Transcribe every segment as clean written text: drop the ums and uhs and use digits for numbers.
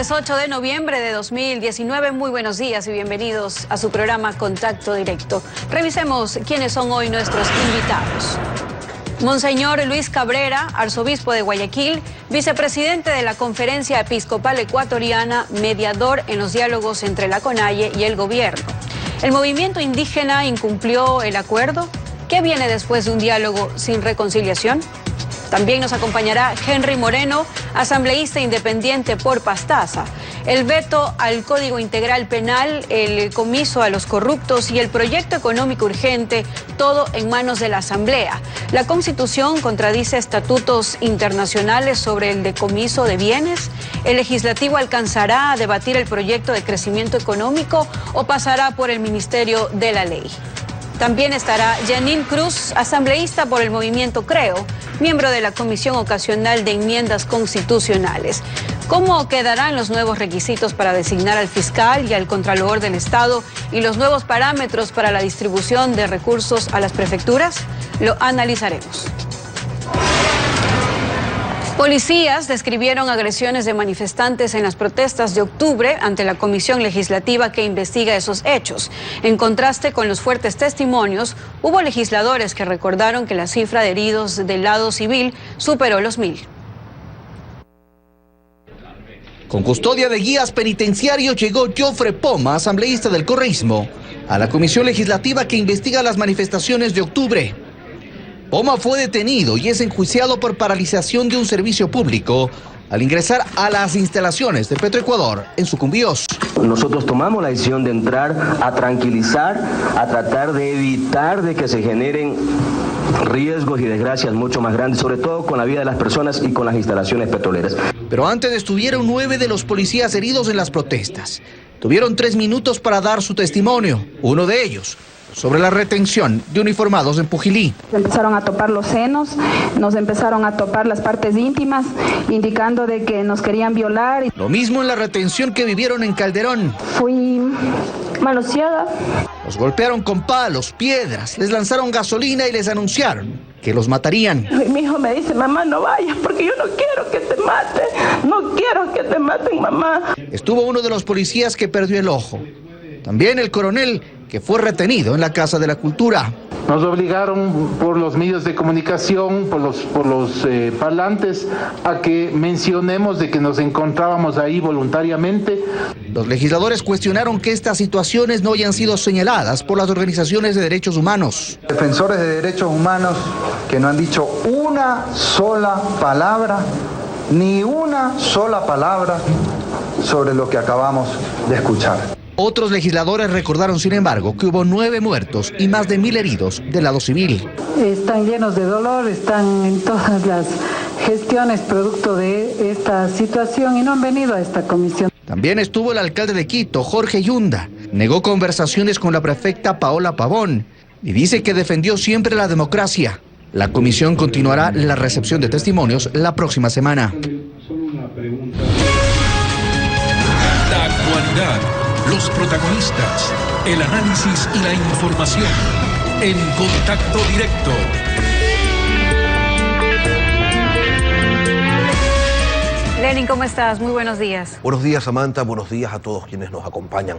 Miércoles 8 de noviembre de 2019, muy buenos días y bienvenidos a su programa Contacto Directo. Revisemos quiénes son hoy nuestros invitados. Monseñor Luis Cabrera, arzobispo de Guayaquil, vicepresidente de la Conferencia Episcopal Ecuatoriana, mediador en los diálogos entre la CONAIE y el gobierno. ¿El movimiento indígena incumplió el acuerdo? ¿Qué viene después de un diálogo sin reconciliación? También nos acompañará Henry Moreno, asambleísta independiente por Pastaza. El veto al Código Integral Penal, el comiso a los corruptos y el proyecto económico urgente, todo en manos de la Asamblea. La Constitución contradice estatutos internacionales sobre el decomiso de bienes. ¿El legislativo alcanzará a debatir el proyecto de crecimiento económico o pasará por el Ministerio de la Ley? También estará Janine Cruz, asambleísta por el movimiento Creo, miembro de la Comisión Ocasional de Enmiendas Constitucionales. ¿Cómo quedarán los nuevos requisitos para designar al fiscal y al contralor del Estado y los nuevos parámetros para la distribución de recursos a las prefecturas? Lo analizaremos. Policías describieron agresiones de manifestantes en las protestas de octubre ante la comisión legislativa que investiga esos hechos. En contraste con los fuertes testimonios, hubo legisladores que recordaron que la cifra de heridos del lado civil superó los 1000. Con custodia de guías penitenciarios llegó Jofre Poma, asambleísta del correísmo, a la comisión legislativa que investiga las manifestaciones de octubre. Poma fue detenido y es enjuiciado por paralización de un servicio público al ingresar a las instalaciones de Petroecuador en Sucumbíos. Nosotros tomamos la decisión de entrar a tranquilizar, a tratar de evitar de que se generen riesgos y desgracias mucho más grandes, sobre todo con la vida de las personas y con las instalaciones petroleras. Pero antes estuvieron 9 de los policías heridos en las protestas. Tuvieron 3 minutos para dar su testimonio, uno de ellos sobre la retención de uniformados en Pujilí. Empezaron a topar los senos, nos empezaron a topar las partes íntimas, indicando de que nos querían violar. Lo mismo en la retención que vivieron en Calderón. Fui manoseada. Los golpearon con palos, piedras, les lanzaron gasolina y les anunciaron que los matarían. Mi hijo me dice, mamá, no vayas porque yo no quiero que te maten, no quiero que te maten, mamá. Estuvo uno de los policías que perdió el ojo. También el coronel, que fue retenido en la Casa de la Cultura. Nos obligaron por los medios de comunicación, por los parlantes, a que mencionemos de que nos encontrábamos ahí voluntariamente. Los legisladores cuestionaron que estas situaciones no hayan sido señaladas por las organizaciones de derechos humanos. Defensores de derechos humanos que no han dicho una sola palabra, ni una sola palabra sobre lo que acabamos de escuchar. Otros legisladores recordaron, sin embargo, que hubo 9 muertos y más de 1000 heridos del lado civil. Están llenos de dolor, están en todas las gestiones producto de esta situación y no han venido a esta comisión. También estuvo el alcalde de Quito, Jorge Yunda. Negó conversaciones con la prefecta Paola Pavón y dice que defendió siempre la democracia. La comisión continuará la recepción de testimonios la próxima semana. La actualidad, los protagonistas, el análisis y la información en Contacto Directo. Lenin, ¿cómo estás? Muy buenos días. Buenos días, Samantha. Buenos días a todos quienes nos acompañan.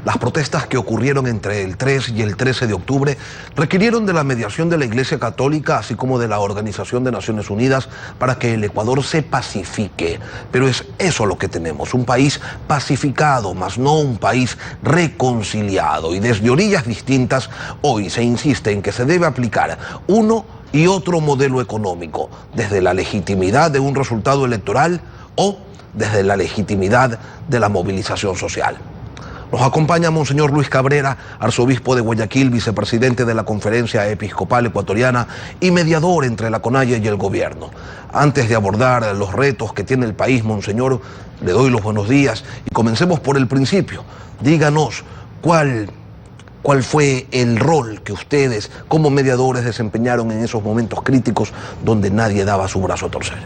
Las protestas que ocurrieron entre el 3 y el 13 de octubre requirieron de la mediación de la Iglesia Católica, así como de la Organización de Naciones Unidas, para que el Ecuador se pacifique. Pero es eso lo que tenemos, un país pacificado, más no un país reconciliado. Y desde orillas distintas, hoy se insiste en que se debe aplicar uno y otro modelo económico, desde la legitimidad de un resultado electoral o desde la legitimidad de la movilización social. Nos acompaña Monseñor Luis Cabrera, arzobispo de Guayaquil, vicepresidente de la Conferencia Episcopal Ecuatoriana y mediador entre la CONAIE y el gobierno. Antes de abordar los retos que tiene el país, Monseñor, le doy los buenos días y comencemos por el principio. Díganos, ¿cuál fue el rol que ustedes como mediadores desempeñaron en esos momentos críticos donde nadie daba su brazo a torcer?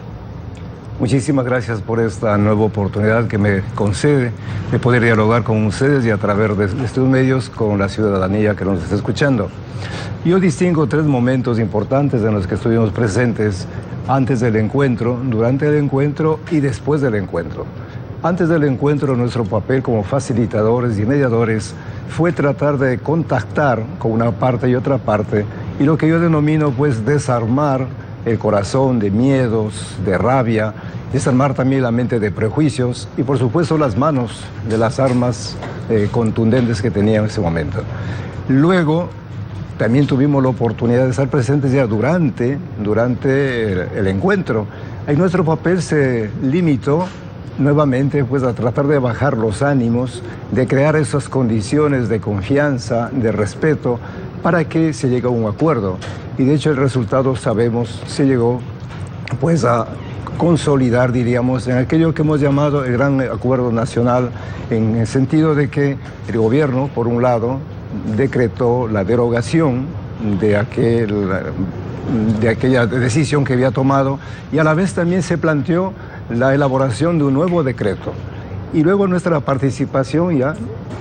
Muchísimas gracias por esta nueva oportunidad que me concede de poder dialogar con ustedes y a través de estos medios con la ciudadanía que nos está escuchando. Yo distingo 3 momentos importantes en los que estuvimos presentes antes del encuentro, durante el encuentro y después del encuentro. Antes del encuentro, nuestro papel como facilitadores y mediadores fue tratar de contactar con una parte y otra parte, y lo que yo denomino pues desarmar el corazón de miedos, de rabia, desarmar también la mente de prejuicios y por supuesto las manos de las armas contundentes que tenía en ese momento. Luego también tuvimos la oportunidad de estar presentes ya durante el encuentro. Ahí nuestro papel se limitó nuevamente pues a tratar de bajar los ánimos, de crear esas condiciones de confianza, de respeto, para que se llegue a un acuerdo. Y de hecho el resultado, sabemos, se llegó pues a consolidar, diríamos, en aquello que hemos llamado el Gran Acuerdo Nacional, en el sentido de que el gobierno, por un lado, decretó la derogación de aquella decisión que había tomado, y a la vez también se planteó la elaboración de un nuevo decreto. Y luego nuestra participación ya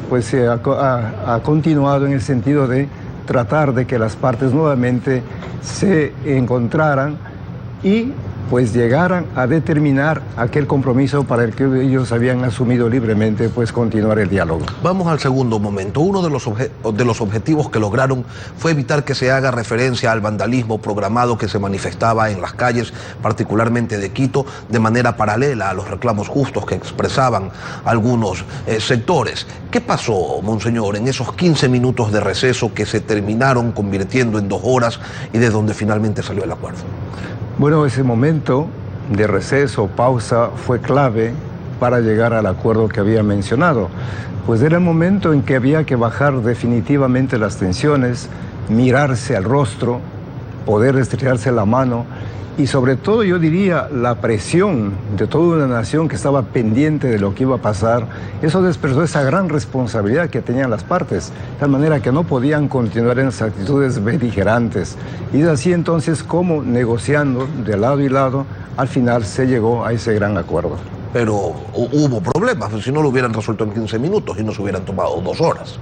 pues ha continuado en el sentido de tratar de que las partes nuevamente se encontraran y pues llegaran a determinar aquel compromiso para el que ellos habían asumido libremente, pues continuar el diálogo. Vamos al segundo momento. Uno de los objetivos que lograron fue evitar que se haga referencia al vandalismo programado que se manifestaba en las calles, particularmente de Quito, de manera paralela a los reclamos justos que expresaban algunos sectores. ¿Qué pasó, monseñor, en esos 15 minutos de receso que se terminaron convirtiendo en 2 horas y de donde finalmente salió el acuerdo? Bueno, ese momento de receso, pausa, fue clave para llegar al acuerdo que había mencionado. Pues era el momento en que había que bajar definitivamente las tensiones, mirarse al rostro, poder estrellarse la mano y sobre todo yo diría la presión de toda una nación que estaba pendiente de lo que iba a pasar. Eso despertó esa gran responsabilidad que tenían las partes, de tal manera que no podían continuar en esas actitudes beligerantes. Y es así entonces como negociando de lado y lado, al final se llegó a ese gran acuerdo. Pero hubo problemas, si no lo hubieran resuelto en 15 minutos y no se hubieran tomado 2 horas.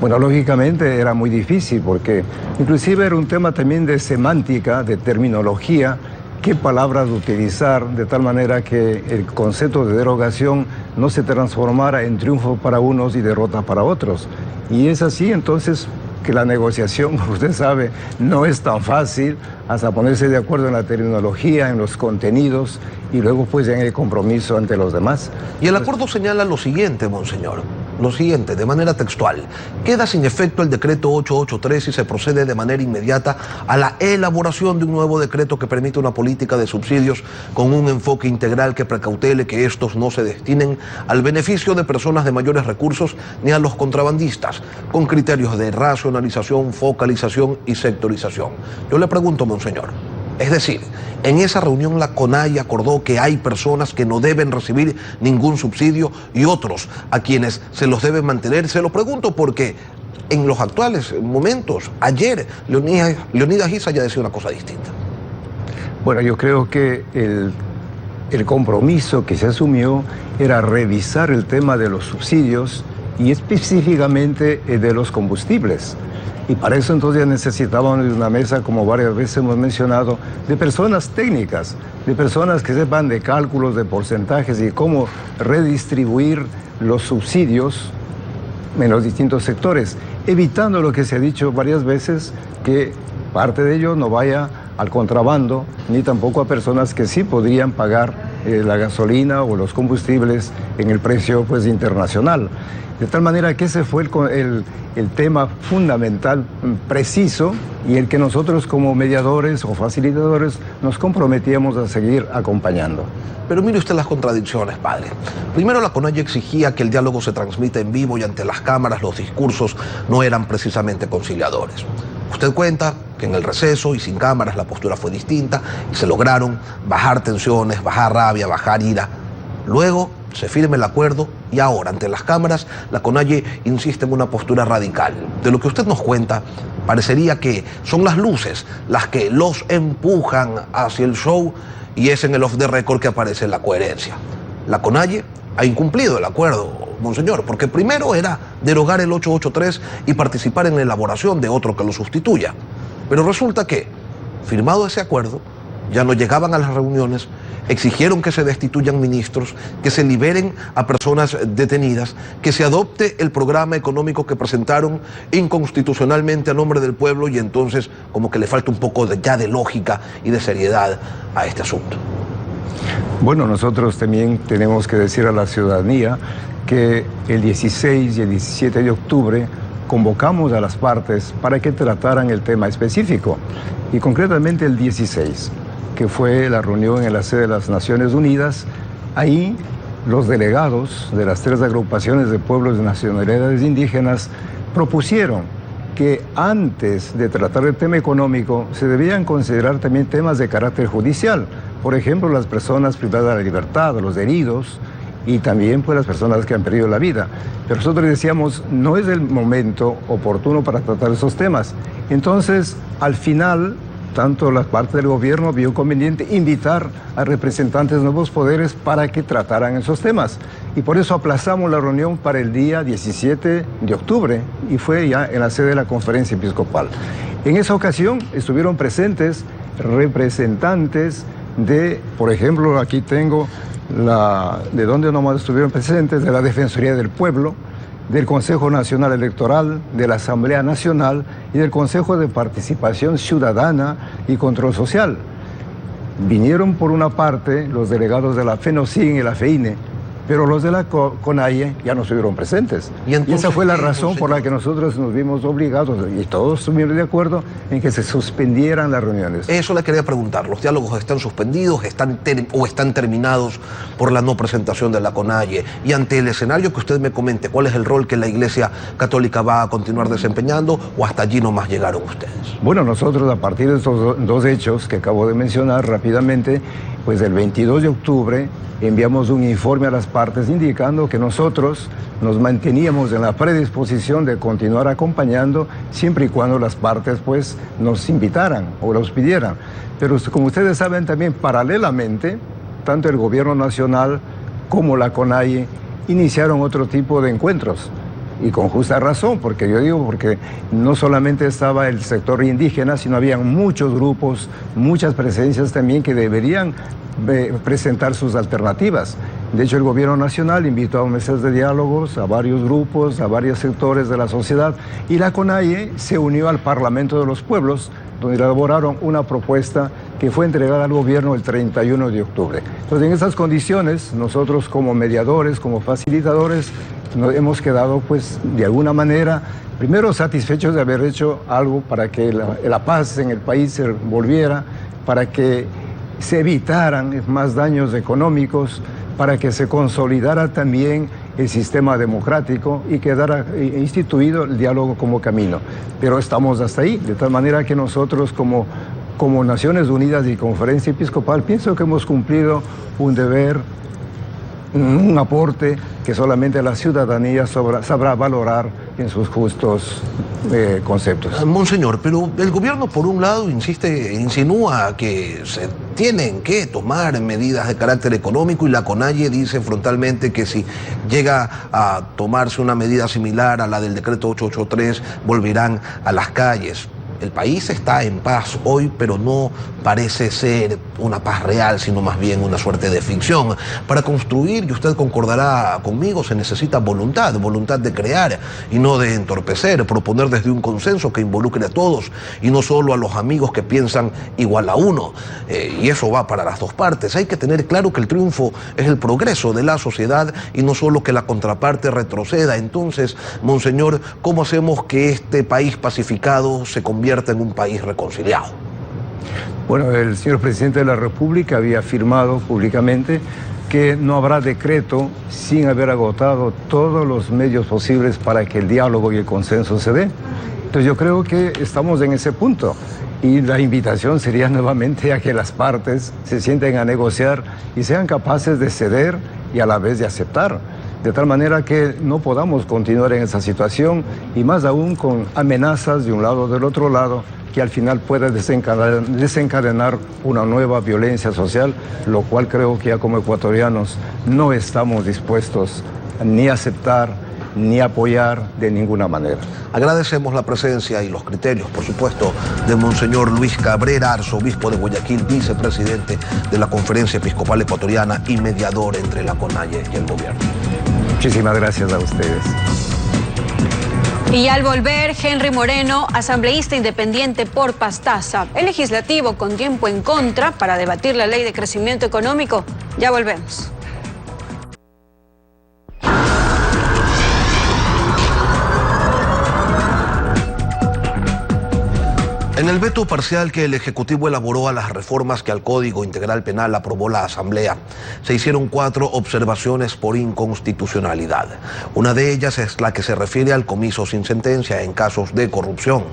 Bueno, lógicamente era muy difícil porque inclusive era un tema también de semántica, de terminología, qué palabras utilizar de tal manera que el concepto de derogación no se transformara en triunfo para unos y derrota para otros. Y es así entonces que la negociación, como usted sabe, no es tan fácil hasta ponerse de acuerdo en la terminología, en los contenidos y luego pues ya en el compromiso ante los demás. Y el acuerdo señala lo siguiente, monseñor, lo siguiente, de manera textual: queda sin efecto el decreto 883 y se procede de manera inmediata a la elaboración de un nuevo decreto que permite una política de subsidios con un enfoque integral que precautele que estos no se destinen al beneficio de personas de mayores recursos ni a los contrabandistas, con criterios de racionalización, focalización y sectorización. Yo le pregunto, monseñor, es decir, en esa reunión la CONAIE acordó que hay personas que no deben recibir ningún subsidio y otros a quienes se los deben mantener. Se lo pregunto porque en los actuales momentos, ayer Leonidas Issa ya decía una cosa distinta. Bueno, yo creo que el compromiso que se asumió era revisar el tema de los subsidios y específicamente de los combustibles. Y para eso entonces necesitaban de una mesa, como varias veces hemos mencionado, de personas técnicas, de personas que sepan de cálculos, de porcentajes y cómo redistribuir los subsidios en los distintos sectores, evitando lo que se ha dicho varias veces, que parte de ello no vaya al contrabando, ni tampoco a personas que sí podrían pagar la gasolina o los combustibles en el precio pues internacional. De tal manera que ese fue el tema fundamental, preciso, y el que nosotros como mediadores o facilitadores nos comprometíamos a seguir acompañando. Pero mire usted las contradicciones, padre. Primero, la CONAIE exigía que el diálogo se transmita en vivo y ante las cámaras los discursos no eran precisamente conciliadores. Usted cuenta que en el receso y sin cámaras la postura fue distinta y se lograron bajar tensiones, bajar rabia, bajar ira. Luego se firma el acuerdo y ahora, ante las cámaras, la CONAIE insiste en una postura radical. De lo que usted nos cuenta, parecería que son las luces las que los empujan hacia el show y es en el off the record que aparece la coherencia. La CONAIE ha incumplido el acuerdo, monseñor, porque primero era derogar el 883 y participar en la elaboración de otro que lo sustituya. Pero resulta que, firmado ese acuerdo, ya no llegaban a las reuniones, exigieron que se destituyan ministros, que se liberen a personas detenidas, que se adopte el programa económico que presentaron inconstitucionalmente a nombre del pueblo, y entonces como que le falta un poco ya de lógica y de seriedad a este asunto. Bueno, nosotros también tenemos que decir a la ciudadanía que el 16 y el 17 de octubre convocamos a las partes para que trataran el tema específico, y concretamente el 16, que fue la reunión en la sede de las Naciones Unidas. Ahí los delegados de las 3 agrupaciones de pueblos de nacionalidades indígenas propusieron que antes de tratar el tema económico se debían considerar también temas de carácter judicial, por ejemplo, las personas privadas de la libertad, los heridos, y también pues las personas que han perdido la vida. Pero nosotros decíamos, no es el momento oportuno para tratar esos temas. Entonces, al final, tanto la parte del gobierno vio conveniente invitar a representantes de nuevos poderes para que trataran esos temas. Y por eso aplazamos la reunión para el día 17 de octubre, y fue ya en la sede de la Conferencia Episcopal. En esa ocasión estuvieron presentes representantes de, por ejemplo, aquí tengo de donde nomás estuvieron presentes, de la Defensoría del Pueblo, del Consejo Nacional Electoral, de la Asamblea Nacional y del Consejo de Participación Ciudadana y Control Social. Vinieron por una parte los delegados de la FENOCIN y la FEINE, pero los de la CONAIE ya no estuvieron presentes. Y esa fue la razón por la que nosotros nos vimos obligados, y todos estuvimos de acuerdo, en que se suspendieran las reuniones. Eso le quería preguntar, ¿los diálogos están suspendidos están terminados por la no presentación de la CONAIE? Y ante el escenario que usted me comente, ¿cuál es el rol que la Iglesia Católica va a continuar desempeñando, o hasta allí nomás llegaron ustedes? Bueno, nosotros, a partir de estos dos hechos que acabo de mencionar rápidamente, pues el 22 de octubre enviamos un informe a las partes indicando que nosotros nos manteníamos en la predisposición de continuar acompañando siempre y cuando las partes pues nos invitaran o los pidieran. Pero como ustedes saben también, paralelamente, tanto el gobierno nacional como la CONAIE iniciaron otro tipo de encuentros. Y con justa razón, porque no solamente estaba el sector indígena, sino habían muchos grupos, muchas presencias también que deberían presentar sus alternativas. De hecho, el gobierno nacional invitó a mesas de diálogos, a varios grupos, a varios sectores de la sociedad, y la CONAIE se unió al Parlamento de los Pueblos, donde elaboraron una propuesta que fue entregada al gobierno el 31 de octubre. Entonces, en esas condiciones, nosotros como mediadores, como facilitadores, nos hemos quedado, pues, de alguna manera, primero satisfechos de haber hecho algo para que la paz en el país se volviera, para que se evitaran más daños económicos, para que se consolidara también el sistema democrático y quedara instituido el diálogo como camino. Pero estamos hasta ahí, de tal manera que nosotros como Naciones Unidas y Conferencia Episcopal pienso que hemos cumplido un deber, un aporte que solamente la ciudadanía sabrá valorar en sus justos conceptos. Monseñor, pero el gobierno por un lado insinúa que se tienen que tomar medidas de carácter económico, y la CONAIE dice frontalmente que si llega a tomarse una medida similar a la del decreto 883 volverán a las calles. El país está en paz hoy, pero no parece ser una paz real, sino más bien una suerte de ficción. Para construir, y usted concordará conmigo, se necesita voluntad de crear y no de entorpecer, proponer desde un consenso que involucre a todos y no solo a los amigos que piensan igual a uno. Y eso va para las dos partes. Hay que tener claro que el triunfo es el progreso de la sociedad y no solo que la contraparte retroceda. Entonces, Monseñor, ¿cómo hacemos que este país pacificado se convierta en un país reconciliado? Bueno, el señor presidente de la República había afirmado públicamente que no habrá decreto sin haber agotado todos los medios posibles para que el diálogo y el consenso se dé. Entonces yo creo que estamos en ese punto, y la invitación sería nuevamente a que las partes se sienten a negociar y sean capaces de ceder y a la vez de aceptar, de tal manera que no podamos continuar en esa situación, y más aún con amenazas de un lado o del otro lado, que al final pueda desencadenar una nueva violencia social, lo cual creo que ya como ecuatorianos no estamos dispuestos ni a aceptar ni apoyar de ninguna manera. Agradecemos la presencia y los criterios, por supuesto, de Monseñor Luis Cabrera, arzobispo de Guayaquil, vicepresidente de la Conferencia Episcopal Ecuatoriana y mediador entre la CONAIE y el gobierno. Muchísimas gracias a ustedes. Y al volver, Henry Moreno, asambleísta independiente por Pastaza. El legislativo con tiempo en contra para debatir la ley de crecimiento económico. Ya volvemos. En el veto parcial que el Ejecutivo elaboró a las reformas que al Código Integral Penal aprobó la Asamblea, se hicieron 4 observaciones por inconstitucionalidad. Una de ellas es la que se refiere al comiso sin sentencia en casos de corrupción.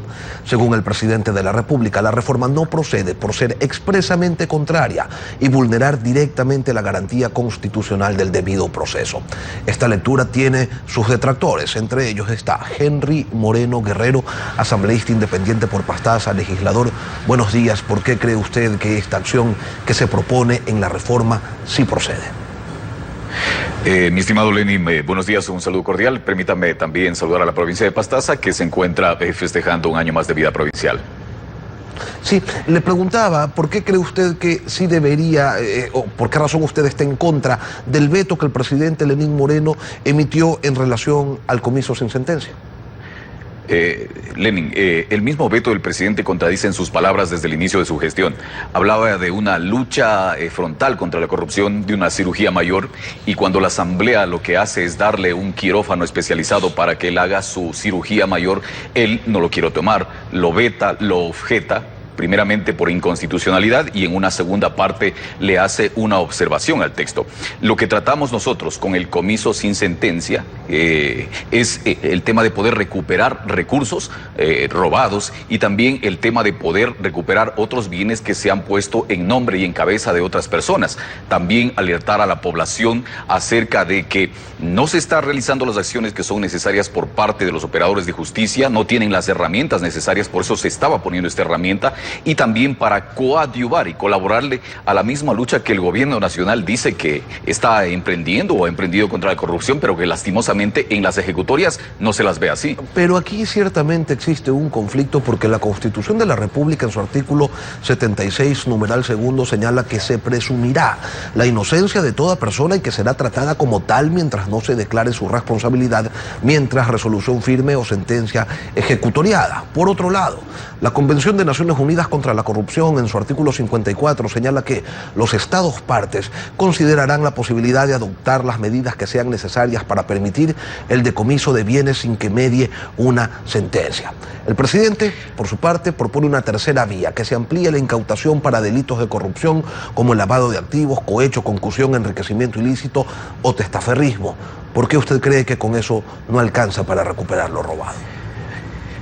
Según el presidente de la República, la reforma no procede por ser expresamente contraria y vulnerar directamente la garantía constitucional del debido proceso. Esta lectura tiene sus detractores, entre ellos está Henry Moreno Guerrero, asambleísta independiente por Pastaza, legislador. Buenos días. ¿Por qué cree usted que esta acción que se propone en la reforma sí procede? Mi estimado Lenin, buenos días, un saludo cordial. Permítame también saludar a la provincia de Pastaza, que se encuentra festejando un año más de vida provincial. Sí, le preguntaba, ¿por qué cree usted que sí debería, o por qué razón usted está en contra del veto que el presidente Lenín Moreno emitió en relación al comiso sin sentencia? Lenin, el mismo veto del presidente contradice en sus palabras desde el inicio de su gestión. Hablaba de una lucha frontal contra la corrupción, de una cirugía mayor, y cuando la Asamblea lo que hace es darle un quirófano especializado para que él haga su cirugía mayor, él no lo quiere tomar, lo veta, lo objeta, primeramente por inconstitucionalidad, y en una segunda parte le hace una observación al texto. Lo que tratamos nosotros con el comiso sin sentencia es el tema de poder recuperar recursos robados, y también el tema de poder recuperar otros bienes que se han puesto en nombre y en cabeza de otras personas. También alertar a la población acerca de que no se están realizando las acciones que son necesarias por parte de los operadores de justicia, no tienen las herramientas necesarias, por eso se estaba poniendo esta herramienta, y también para coadyuvar y colaborarle a la misma lucha que el gobierno nacional dice que está emprendiendo o ha emprendido contra la corrupción, pero que lastimosamente en las ejecutorias no se las ve así. Pero aquí ciertamente existe un conflicto, porque la Constitución de la República en su artículo 76, numeral segundo, señala que se presumirá la inocencia de toda persona y que será tratada como tal mientras no se declare su responsabilidad, mientras resolución firme o sentencia ejecutoriada. Por otro lado, la Convención de Naciones Unidas contra la Corrupción en su artículo 54 señala que los Estados partes considerarán la posibilidad de adoptar las medidas que sean necesarias para permitir el decomiso de bienes sin que medie una sentencia. El presidente, por su parte, propone una tercera vía, que se amplíe la incautación para delitos de corrupción como el lavado de activos, cohecho, concusión, enriquecimiento ilícito o testaferrismo. ¿Por qué usted cree que con eso no alcanza para recuperar lo robado?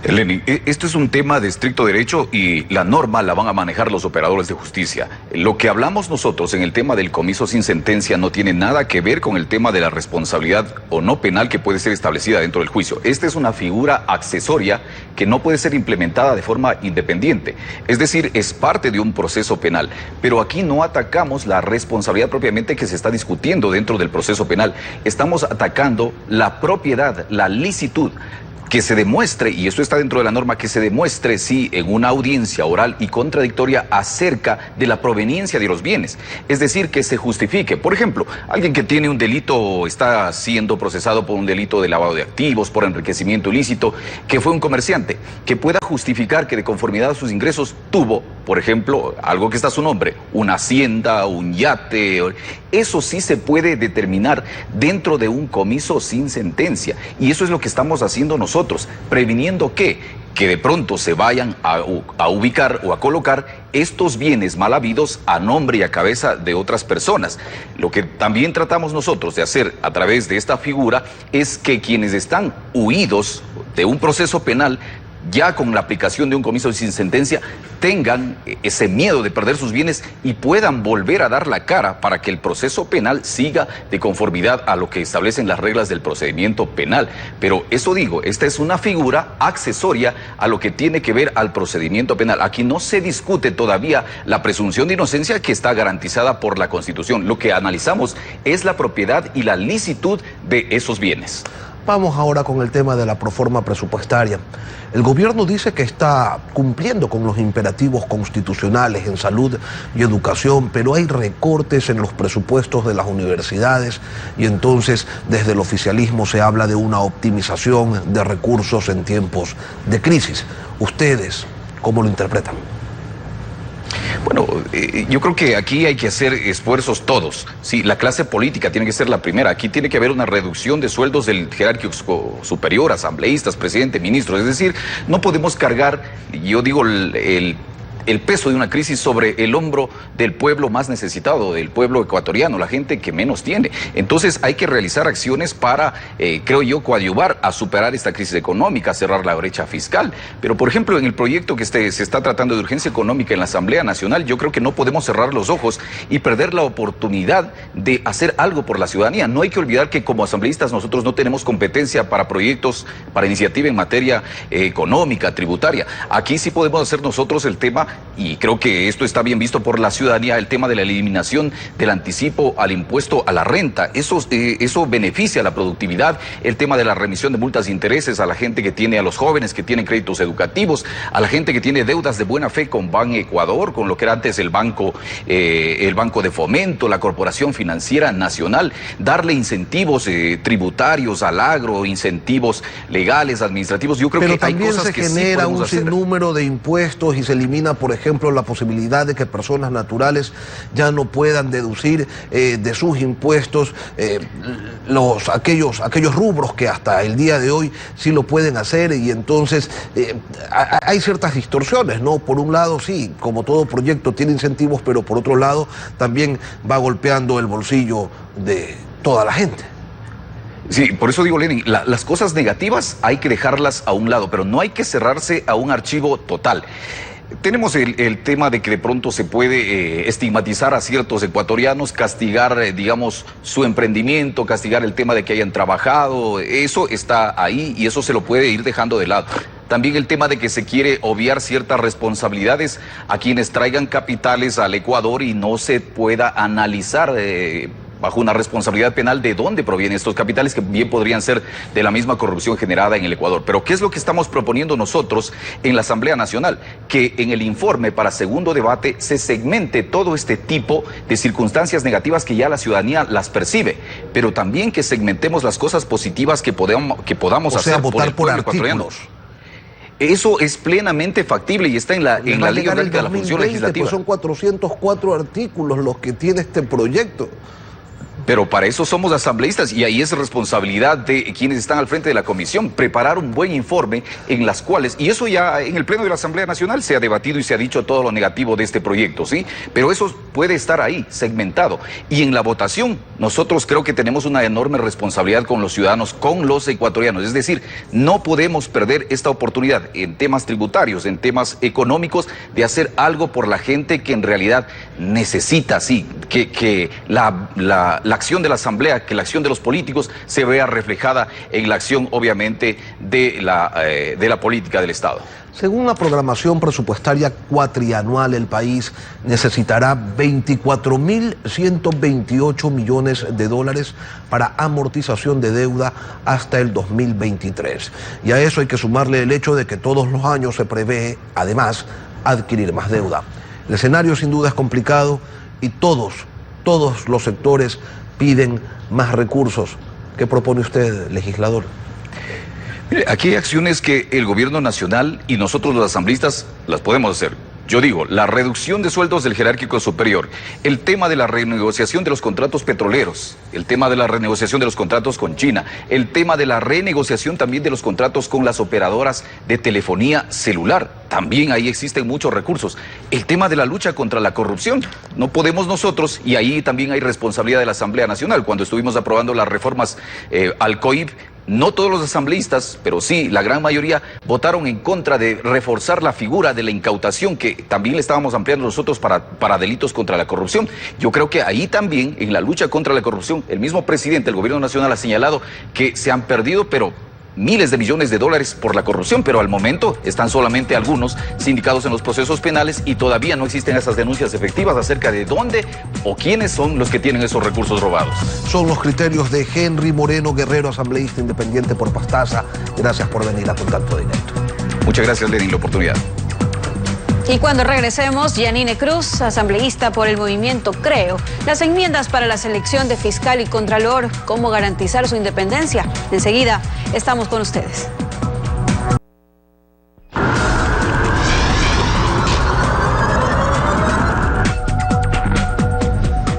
Lenin, esto es un tema de estricto derecho y la norma la van a manejar los operadores de justicia. Lo que hablamos nosotros en el tema del comiso sin sentencia no tiene nada que ver con el tema de la responsabilidad o no penal que puede ser establecida dentro del juicio. Esta es una figura accesoria que no puede ser implementada de forma independiente. Es decir, es parte de un proceso penal. Pero aquí no atacamos la responsabilidad propiamente que se está discutiendo dentro del proceso penal. Estamos atacando la propiedad, la licitud. Que se demuestre, y eso está dentro de la norma, que se demuestre, sí, en una audiencia oral y contradictoria acerca de la proveniencia de los bienes. Es decir, que se justifique. Por ejemplo, alguien que tiene un delito, está siendo procesado por un delito de lavado de activos, por enriquecimiento ilícito, que fue un comerciante, que pueda justificar que de conformidad a sus ingresos tuvo, por ejemplo, algo que está a su nombre, una hacienda, un yate. Eso sí se puede determinar dentro de un comiso sin sentencia. Y eso es lo que estamos haciendo nosotros, previniendo que de pronto se vayan a ubicar o a colocar estos bienes mal habidos a nombre y a cabeza de otras personas. Lo que también tratamos nosotros de hacer a través de esta figura es que quienes están huidos de un proceso penal, ya con la aplicación de un comiso sin sentencia, tengan ese miedo de perder sus bienes y puedan volver a dar la cara para que el proceso penal siga de conformidad a lo que establecen las reglas del procedimiento penal. Pero eso digo, esta es una figura accesoria a lo que tiene que ver al procedimiento penal. Aquí no se discute todavía la presunción de inocencia que está garantizada por la Constitución. Lo que analizamos es la propiedad y la licitud de esos bienes. Vamos ahora con el tema de la proforma presupuestaria. El gobierno dice que está cumpliendo con los imperativos constitucionales en salud y educación, pero hay recortes en los presupuestos de las universidades y entonces desde el oficialismo se habla de una optimización de recursos en tiempos de crisis. ¿Ustedes cómo lo interpretan? Bueno, yo creo que aquí hay que hacer esfuerzos todos. Sí, la clase política tiene que ser la primera. Aquí tiene que haber una reducción de sueldos del jerárquico superior, asambleístas, presidente, ministros. Es decir, no podemos cargar, yo digo, el peso de una crisis sobre el hombro del pueblo más necesitado, del pueblo ecuatoriano, la gente que menos tiene. Entonces hay que realizar acciones para, creo yo, coadyuvar a superar esta crisis económica, cerrar la brecha fiscal. Pero, por ejemplo, en el proyecto que se está tratando de urgencia económica en la Asamblea Nacional, yo creo que no podemos cerrar los ojos y perder la oportunidad de hacer algo por la ciudadanía. No hay que olvidar que como asambleístas nosotros no tenemos competencia para proyectos, para iniciativa en materia económica, tributaria. Aquí sí podemos hacer nosotros el tema, y creo que esto está bien visto por la ciudadanía, el tema de la eliminación del anticipo al impuesto a la renta. Eso beneficia a la productividad, el tema de la remisión de multas e intereses a la gente que tiene, a los jóvenes que tienen créditos educativos, a la gente que tiene deudas de buena fe con Ban Ecuador, con lo que era antes el Banco de Fomento, la Corporación Financiera Nacional, darle incentivos tributarios al agro, incentivos legales, administrativos. Yo creo que hay cosas que sí podemos hacer. Pero también se genera un sinnúmero de impuestos y se elimina, por ejemplo, la posibilidad de que personas naturales ya no puedan deducir de sus impuestos aquellos rubros que hasta el día de hoy sí lo pueden hacer, y entonces hay ciertas distorsiones, ¿no? Por un lado, sí, como todo proyecto tiene incentivos, pero por otro lado también va golpeando el bolsillo de toda la gente. Sí, por eso digo, Lenin, las cosas negativas hay que dejarlas a un lado, pero no hay que cerrarse a un archivo total. Tenemos el tema de que de pronto se puede estigmatizar a ciertos ecuatorianos, castigar, digamos, su emprendimiento, castigar el tema de que hayan trabajado. Eso está ahí y eso se lo puede ir dejando de lado. También el tema de que se quiere obviar ciertas responsabilidades a quienes traigan capitales al Ecuador y no se pueda analizar bajo una responsabilidad penal de dónde provienen estos capitales, que bien podrían ser de la misma corrupción generada en el Ecuador. Pero ¿qué es lo que estamos proponiendo nosotros en la Asamblea Nacional? Que en el informe para segundo debate se segmente todo este tipo de circunstancias negativas que ya la ciudadanía las percibe, pero también que segmentemos las cosas positivas que podamos hacer votar por el pueblo ecuatoriano. Eso es plenamente factible y está en la ley orgánica de la función legislativa. Pues son 404 artículos los que tiene este proyecto. Pero para eso somos asambleístas y ahí es responsabilidad de quienes están al frente de la comisión, preparar un buen informe en las cuales, y eso ya en el Pleno de la Asamblea Nacional se ha debatido y se ha dicho todo lo negativo de este proyecto, ¿sí? Pero eso puede estar ahí, segmentado. Y en la votación, nosotros creo que tenemos una enorme responsabilidad con los ciudadanos, con los ecuatorianos. Es decir, no podemos perder esta oportunidad en temas tributarios, en temas económicos, de hacer algo por la gente que en realidad necesita, sí, que la acción de la Asamblea, que la acción de los políticos se vea reflejada en la acción, obviamente, de la política del Estado. Según la programación presupuestaria cuatrianual, el país necesitará 24.128 millones de dólares para amortización de deuda hasta el 2023. Y a eso hay que sumarle el hecho de que todos los años se prevé, además, adquirir más deuda. El escenario sin duda es complicado y todos los sectores piden más recursos. ¿Qué propone usted, legislador? Mire, aquí hay acciones que el gobierno nacional y nosotros los asambleístas las podemos hacer. Yo digo, la reducción de sueldos del jerárquico superior, el tema de la renegociación de los contratos petroleros, el tema de la renegociación de los contratos con China, el tema de la renegociación también de los contratos con las operadoras de telefonía celular. También ahí existen muchos recursos. El tema de la lucha contra la corrupción. No podemos nosotros, y ahí también hay responsabilidad de la Asamblea Nacional. Cuando estuvimos aprobando las reformas al COIP, no todos los asambleístas, pero sí la gran mayoría, votaron en contra de reforzar la figura de la incautación, que también le estábamos ampliando nosotros para delitos contra la corrupción. Yo creo que ahí también, en la lucha contra la corrupción, el mismo presidente del gobierno nacional ha señalado que se han perdido, pero miles de millones de dólares por la corrupción, pero al momento están solamente algunos sindicados en los procesos penales y todavía no existen esas denuncias efectivas acerca de dónde o quiénes son los que tienen esos recursos robados. Son los criterios de Henry Moreno Guerrero, asambleísta independiente por Pastaza. Gracias por venir a Contacto Directo. Muchas gracias, Lenin, la oportunidad. Y cuando regresemos, Yanine Cruz, asambleísta por el movimiento Creo, las enmiendas para la selección de fiscal y contralor, cómo garantizar su independencia. Enseguida estamos con ustedes.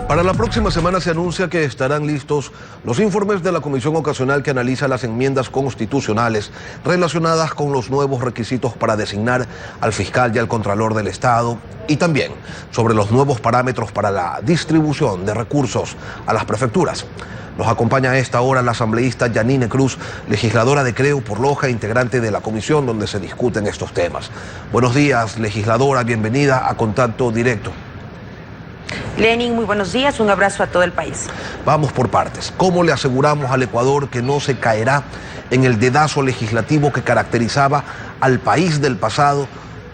Para la próxima semana se anuncia que estarán listos los informes de la Comisión Ocasional que analiza las enmiendas constitucionales relacionadas con los nuevos requisitos para designar al fiscal y al contralor del Estado y también sobre los nuevos parámetros para la distribución de recursos a las prefecturas. Nos acompaña a esta hora la asambleísta Yanine Cruz, legisladora de Creo por Loja, integrante de la comisión donde se discuten estos temas. Buenos días, legisladora, bienvenida a Contacto Directo. Lenin, muy buenos días, un abrazo a todo el país. Vamos por partes. ¿Cómo le aseguramos al Ecuador que no se caerá en el dedazo legislativo que caracterizaba al país del pasado,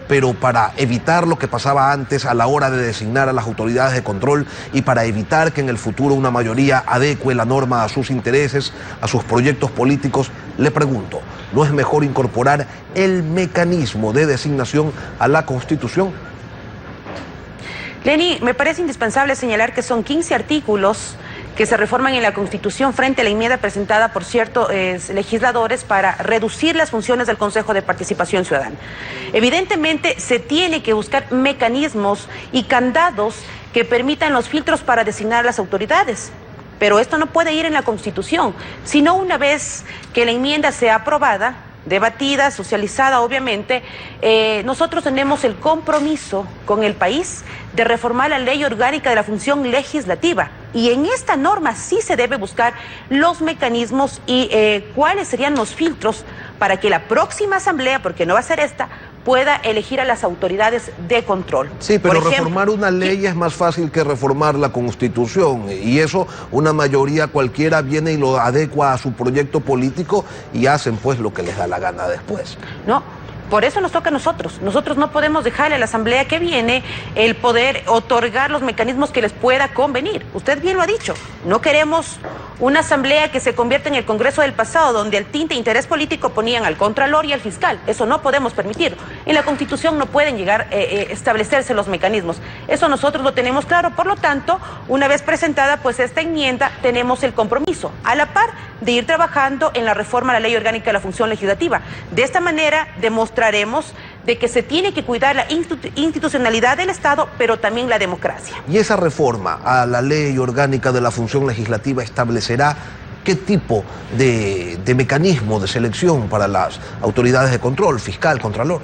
pero para evitar lo que pasaba antes a la hora de designar a las autoridades de control y para evitar que en el futuro una mayoría adecue la norma a sus intereses, a sus proyectos políticos? Le pregunto, ¿no es mejor incorporar el mecanismo de designación a la Constitución? Lenny, me parece indispensable señalar que son 15 artículos que se reforman en la Constitución frente a la enmienda presentada por ciertos legisladores para reducir las funciones del Consejo de Participación Ciudadana. Evidentemente se tiene que buscar mecanismos y candados que permitan los filtros para designar a las autoridades. Pero esto no puede ir en la Constitución, sino una vez que la enmienda sea aprobada, debatida, socializada, obviamente, nosotros tenemos el compromiso con el país de reformar la ley orgánica de la función legislativa. Y en esta norma sí se debe buscar los mecanismos y cuáles serían los filtros para que la próxima asamblea, porque no va a ser esta, pueda elegir a las autoridades de control. Sí, pero reformar una ley es más fácil que reformar la Constitución, y eso una mayoría cualquiera viene y lo adecua a su proyecto político y hacen pues lo que les da la gana después. No, por eso nos toca a nosotros. Nosotros no podemos dejarle a la asamblea que viene el poder otorgar los mecanismos que les pueda convenir. Usted bien lo ha dicho, no queremos una asamblea que se convierta en el Congreso del pasado, donde al tinte de interés político ponían al contralor y al fiscal. Eso no podemos permitirlo. En la Constitución no pueden llegar a establecerse los mecanismos. Eso nosotros lo tenemos claro. Por lo tanto, una vez presentada pues esta enmienda, tenemos el compromiso, a la par de ir trabajando en la reforma a la Ley Orgánica de la Función Legislativa. De esta manera demostraremos de que se tiene que cuidar la institucionalidad del Estado, pero también la democracia. Y esa reforma a la Ley Orgánica de la Función Legislativa establecerá qué tipo de mecanismo de selección para las autoridades de control, fiscal, contralor.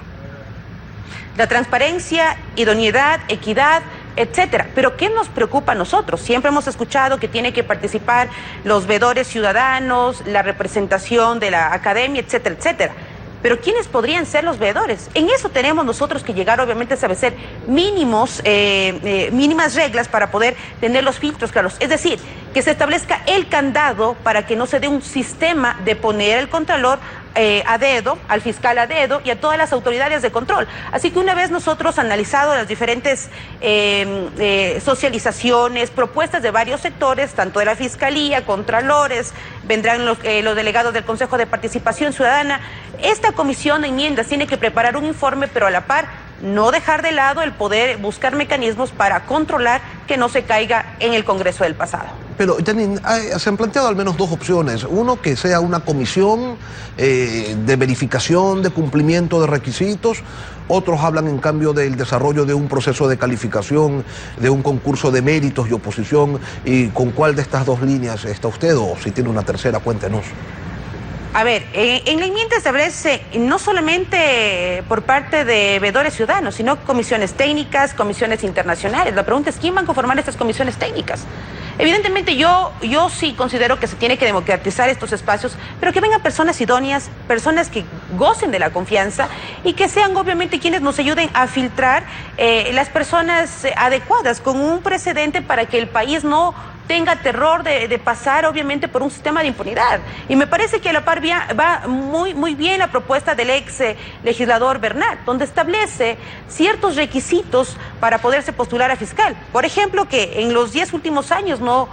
La transparencia, idoneidad, equidad, etcétera. Pero ¿qué nos preocupa a nosotros? Siempre hemos escuchado que tiene que participar los veedores ciudadanos, la representación de la academia, etcétera, etcétera. Pero ¿quiénes podrían ser los veedores? En eso tenemos nosotros que llegar, obviamente, a establecer mínimas reglas para poder tener los filtros claros. Es decir, que se establezca el candado para que no se dé un sistema de poner al contralor a dedo, al fiscal a dedo y a todas las autoridades de control. Así que una vez nosotros analizado las diferentes socializaciones, propuestas de varios sectores, tanto de la Fiscalía, contralores, vendrán los delegados del Consejo de Participación Ciudadana, esta comisión de enmiendas tiene que preparar un informe, pero a la par no dejar de lado el poder buscar mecanismos para controlar que no se caiga en el Congreso del pasado. Pero, Janine, se han planteado al menos dos opciones. Uno, que sea una comisión de verificación, de cumplimiento de requisitos. Otros hablan, en cambio, del desarrollo de un proceso de calificación, de un concurso de méritos y oposición. ¿Y con cuál de estas dos líneas está usted? O si tiene una tercera, cuéntenos. A ver, en la enmienda establece no solamente por parte de veedores ciudadanos, sino comisiones técnicas, comisiones internacionales. La pregunta es, ¿quién van a conformar estas comisiones técnicas? Evidentemente yo sí considero que se tiene que democratizar estos espacios, pero que vengan personas idóneas, personas que gocen de la confianza y que sean obviamente quienes nos ayuden a filtrar las personas adecuadas, con un precedente para que el país no tenga terror de pasar obviamente por un sistema de impunidad. Y me parece que a la par va muy bien la propuesta del ex legislador Bernat, donde establece ciertos requisitos para poderse postular a fiscal. Por ejemplo, que en los 10 últimos años no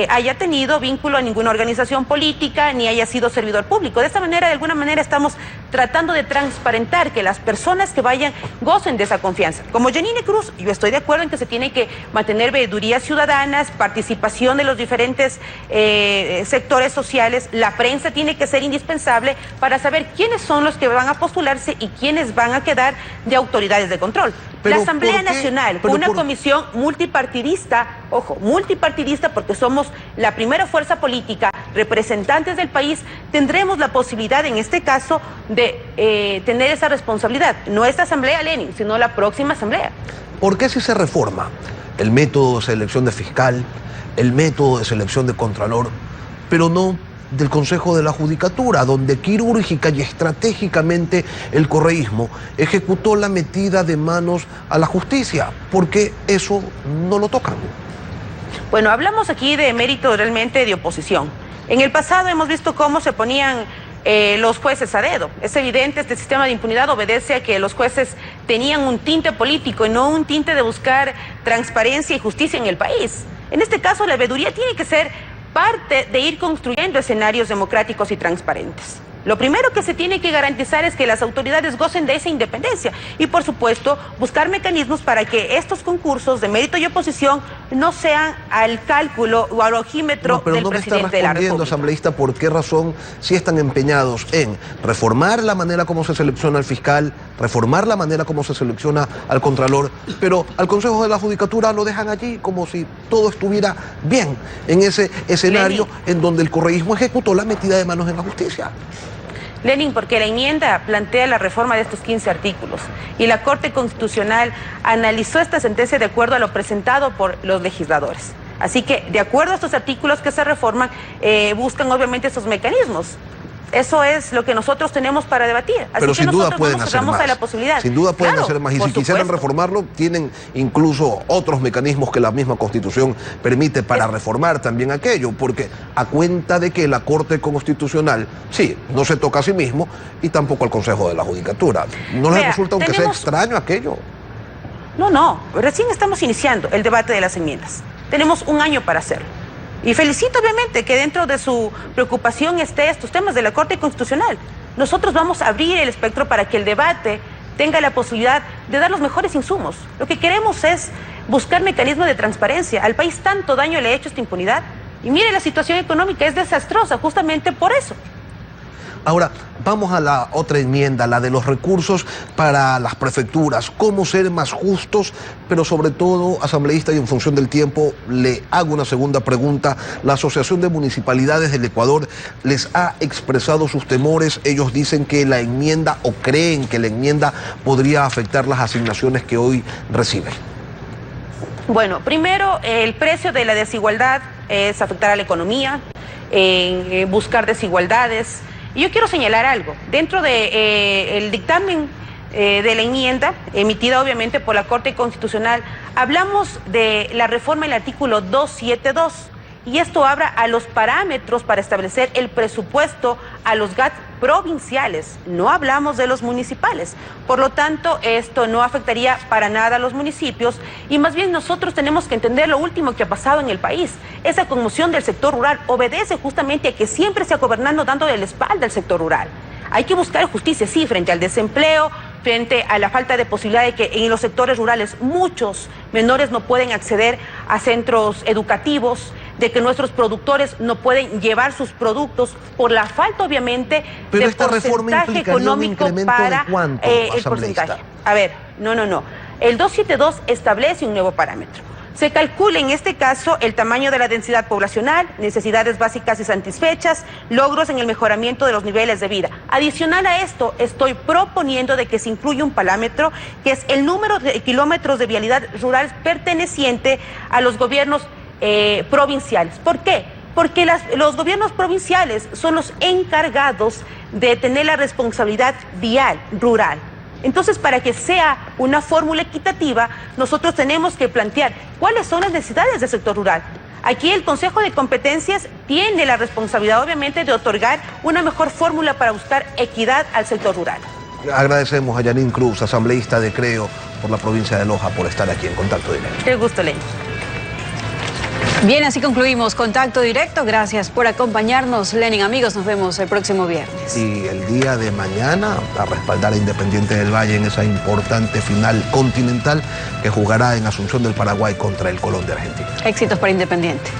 haya tenido vínculo a ninguna organización política ni haya sido servidor público. De esta manera, de alguna manera, estamos tratando de transparentar que las personas que vayan gocen de esa confianza. Como Janine Cruz, yo estoy de acuerdo en que se tiene que mantener veedurías ciudadanas, participación de los diferentes sectores sociales. La prensa tiene que ser indispensable para saber quiénes son los que van a postularse y quiénes van a quedar de autoridades de control. La Asamblea Nacional, una comisión multipartidista, ojo, multipartidista, porque somos la primera fuerza política, representantes del país, tendremos la posibilidad en este caso de tener esa responsabilidad. No esta Asamblea, Lenin, sino la próxima Asamblea. ¿Por qué si se reforma el método de selección de fiscal, el método de selección de contralor, pero no del Consejo de la Judicatura, donde quirúrgica y estratégicamente el correísmo ejecutó la metida de manos a la justicia? ¿Por qué eso no lo tocan? Bueno, hablamos aquí de mérito realmente de oposición. En el pasado hemos visto cómo se ponían los jueces a dedo. Es evidente, este sistema de impunidad obedece a que los jueces tenían un tinte político y no un tinte de buscar transparencia y justicia en el país. En este caso, la veeduría tiene que ser parte de ir construyendo escenarios democráticos y transparentes. Lo primero que se tiene que garantizar es que las autoridades gocen de esa independencia y, por supuesto, buscar mecanismos para que estos concursos de mérito y oposición no sean al cálculo o al ojímetro del presidente de la República. Asambleísta, ¿por qué razón sí están empeñados en reformar la manera como se selecciona al fiscal, reformar la manera como se selecciona al contralor, pero al Consejo de la Judicatura lo dejan allí como si todo estuviera bien en ese escenario en donde el correísmo ejecutó la metida de manos en la justicia? Lenin, porque la enmienda plantea la reforma de estos 15 artículos y la Corte Constitucional analizó esta sentencia de acuerdo a lo presentado por los legisladores. Así que, de acuerdo a estos artículos que se reforman, buscan obviamente esos mecanismos. Eso es lo que nosotros tenemos para debatir. Así pero que sin duda nosotros pueden no nos hacer cerramos más. a la posibilidad. Sin duda pueden Claro, hacer más. Y por si quisieran supuesto. reformarlo, tienen incluso otros mecanismos que la misma Constitución permite para reformar también aquello. Porque a cuenta de que la Corte Constitucional, sí, no se toca a sí mismo y tampoco al Consejo de la Judicatura. ¿No les resulta, aunque sea extraño, aquello? No. Recién estamos iniciando el debate de las enmiendas. Tenemos un año para hacerlo. Y felicito obviamente que dentro de su preocupación esté estos temas de la Corte Constitucional. Nosotros vamos a abrir el espectro para que el debate tenga la posibilidad de dar los mejores insumos. Lo que queremos es buscar mecanismos de transparencia. Al país tanto daño le ha hecho esta impunidad. Y mire, la situación económica es desastrosa justamente por eso. Ahora, vamos a la otra enmienda, la de los recursos para las prefecturas. ¿Cómo ser más justos? Pero sobre todo, asambleísta, y en función del tiempo, le hago una segunda pregunta. La Asociación de Municipalidades del Ecuador les ha expresado sus temores. Ellos dicen que la enmienda, o creen que la enmienda podría afectar las asignaciones que hoy reciben. Bueno, primero, el precio de la desigualdad es afectar a la economía, buscar desigualdades. Y yo quiero señalar algo. Dentro del dictamen de la enmienda, emitida obviamente por la Corte Constitucional, hablamos de la reforma del artículo 272. Y esto habla a los parámetros para establecer el presupuesto a los GAT provinciales. No hablamos de los municipales. Por lo tanto, esto no afectaría para nada a los municipios y más bien nosotros tenemos que entender lo último que ha pasado en el país. Esa conmoción del sector rural obedece justamente a que siempre se ha gobernado dándole la espalda al sector rural. Hay que buscar justicia, sí, frente al desempleo, frente a la falta de posibilidad de que en los sectores rurales muchos menores no pueden acceder a centros educativos, de que nuestros productores no pueden llevar sus productos por la falta, obviamente, pero de esta porcentaje económico para el porcentaje. A ver, no. El 272 establece un nuevo parámetro. Se calcula en este caso el tamaño de la densidad poblacional, necesidades básicas y satisfechas, logros en el mejoramiento de los niveles de vida. Adicional a esto, estoy proponiendo de que se incluya un parámetro que es el número de kilómetros de vialidad rural perteneciente a los gobiernos provinciales. ¿Por qué? Porque los gobiernos provinciales son los encargados de tener la responsabilidad vial rural. Entonces, para que sea una fórmula equitativa, nosotros tenemos que plantear cuáles son las necesidades del sector rural. Aquí el Consejo de Competencias tiene la responsabilidad, obviamente, de otorgar una mejor fórmula para buscar equidad al sector rural. Agradecemos a Yanín Cruz, asambleísta de Creo por la provincia de Loja, por estar aquí en Contacto Directo. Qué gusto, Lenin. Bien, así concluimos Contacto Directo. Gracias por acompañarnos, Lenin. Amigos, nos vemos el próximo viernes. Y el día de mañana a respaldar a Independiente del Valle en esa importante final continental que jugará en Asunción del Paraguay contra el Colón de Argentina. Éxitos para Independiente.